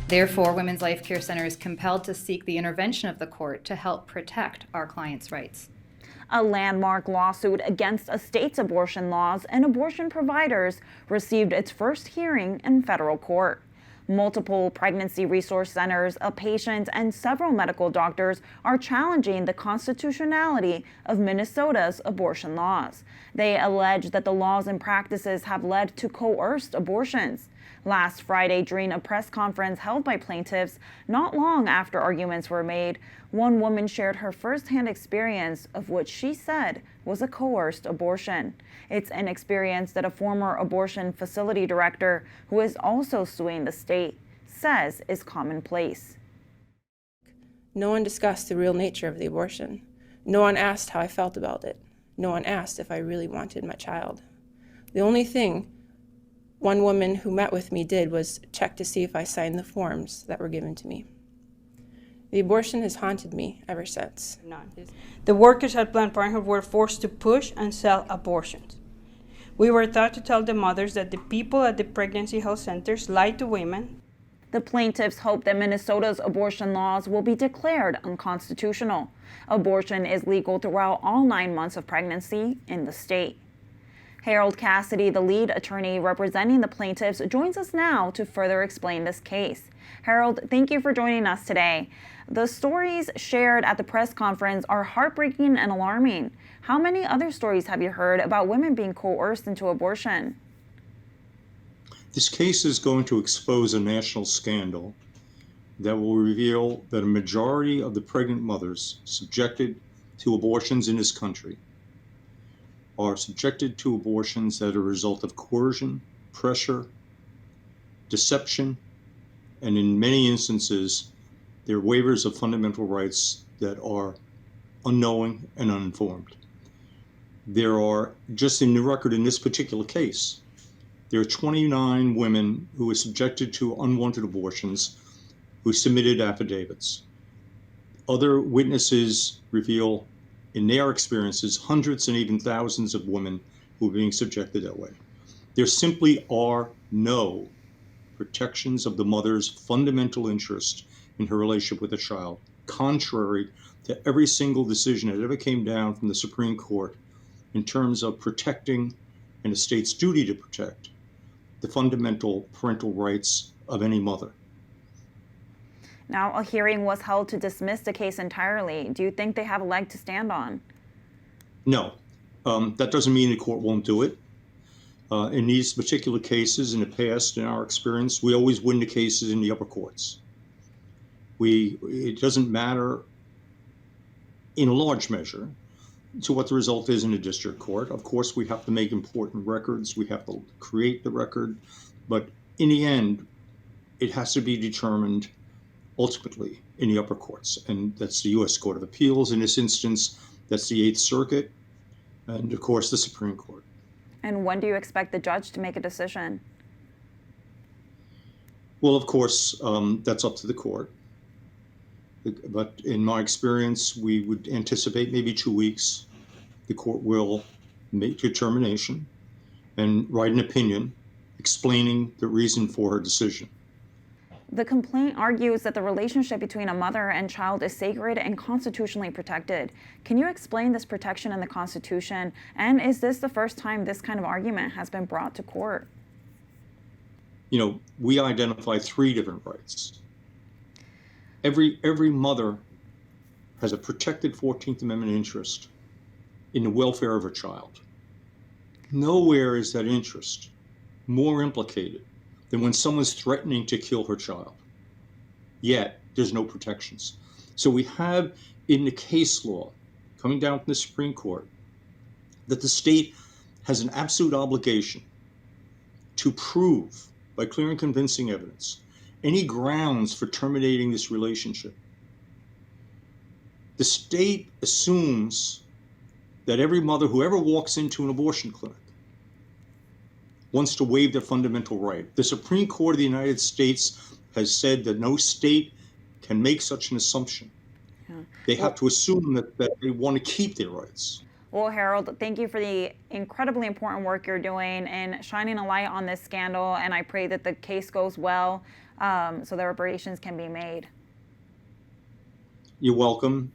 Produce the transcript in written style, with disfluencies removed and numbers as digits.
Therefore, Women's Life Care Center is compelled to seek the intervention of the court to help protect our clients' rights. A landmark lawsuit against a state's abortion laws and abortion providers received its first hearing in federal court. Multiple pregnancy resource centers, a patient, and several medical doctors are challenging the constitutionality of Minnesota's abortion laws. They allege that the laws and practices have led to coerced abortions. Last Friday, during a press conference held by plaintiffs, not long after arguments were made, one woman shared her firsthand experience of what she said was a coerced abortion. It's an experience that a former abortion facility director, who is also suing the state, says is commonplace. No one discussed the real nature of the abortion. No one asked how I felt about it. No one asked if I really wanted my child. The only thing one woman who met with me did was check to see if I signed the forms that were given to me. The abortion has haunted me ever since. The workers at Planned Parenthood were forced to push and sell abortions. We were taught to tell the mothers that the people at the pregnancy health centers lied to women. The plaintiffs hope that Minnesota's abortion laws will be declared unconstitutional. Abortion is legal throughout all 9 months of pregnancy in the state. Harold Cassidy, the lead attorney representing the plaintiffs, joins us now to further explain this case. Harold, thank you for joining us today. The stories shared at the press conference are heartbreaking and alarming. How many other stories have you heard about women being coerced into abortion? This case is going to expose a national scandal that will reveal that a majority of the pregnant mothers subjected to abortions in this country are subjected to abortions that are a result of coercion, pressure, deception, and in many instances, they're waivers of fundamental rights that are unknowing and uninformed. There are, just in the record in this particular case, there are 29 women who were subjected to unwanted abortions who submitted affidavits. Other witnesses reveal in their experiences hundreds and even thousands of women who are being subjected that way. There simply are no protections of the mother's fundamental interest in her relationship with the child, contrary to every single decision that ever came down from the Supreme Court in terms of protecting and a state's duty to protect the fundamental parental rights of any mother. Now, a hearing was held to dismiss the case entirely. Do you think they have a leg to stand on? No. That doesn't mean the court won't do it. In these particular cases, in the past, in our experience, we always win the cases in the upper courts. It doesn't matter in a large measure to what the result is in the district court. Of course, we have to make important records. We have to create the record. But in the end, it has to be determined ultimately in the upper courts. And that's the U.S. Court of Appeals. In this instance, that's the Eighth Circuit, and of course, the Supreme Court. And when do you expect the judge to make a decision? Well, of course, that's up to the court. But in my experience, we would anticipate maybe 2 weeks. The court will make a determination and write an opinion explaining the reason for her decision. The complaint argues that the relationship between a mother and child is sacred and constitutionally protected. Can you explain this protection in the Constitution? And is this the first time this kind of argument has been brought to court? You know, we identify 3 different rights. Every mother has a protected 14th Amendment interest in the welfare of her child. Nowhere is that interest more implicated than when someone's threatening to kill her child. Yet, there's no protections. So we have in the case law, coming down from the Supreme Court, that the state has an absolute obligation to prove, by clear and convincing evidence, any grounds for terminating this relationship. The state assumes that every mother who ever walks into an abortion clinic wants to waive their fundamental right. The Supreme Court of the United States has said that no state can make such an assumption. Yeah. They have to assume that they want to keep their rights. Well, Harold, thank you for the incredibly important work you're doing and shining a light on this scandal, and I pray that the case goes well. so the reparations can be made. You're welcome.